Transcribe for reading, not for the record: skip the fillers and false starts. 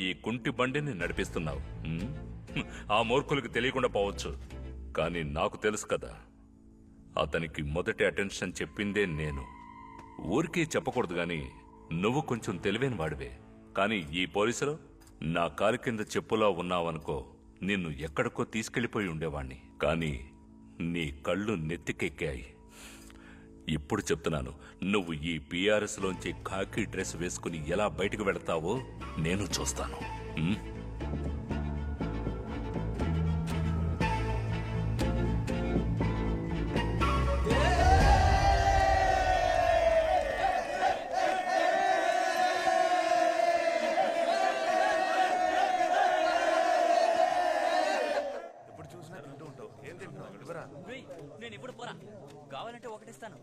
ఈ కుంటి బండిని నడిపిస్తున్నావు. ఆ మూర్ఖులకు తెలియకుండా పోవచ్చు, కానీ నాకు తెలుసు కదా. అతనికి మొదటి అటెన్షన్ చెప్పిందే నేను. ఊరికే చెప్పకూడదు గాని నువ్వు కొంచెం తెలివైన వాడివే. కానీ ఈ పోలీసులో నా కాలు కింద చెప్పులా ఉన్నావనుకో, నిన్ను ఎక్కడికో తీసుకెళ్లిపోయి ఉండేవాణ్ణి. కానీ నీ కళ్ళు నెత్తికెక్కాయి. ఇప్పుడు చెప్తున్నాను, నువ్వు ఈ పిఆర్ఎస్ లోంచి ఖాకీ డ్రెస్ వేసుకుని ఎలా బయటకు వెళతావో నేను చూస్తాను. నేను ఇప్పుడు పోరా, కావాలంటే ఒకటిస్తాను.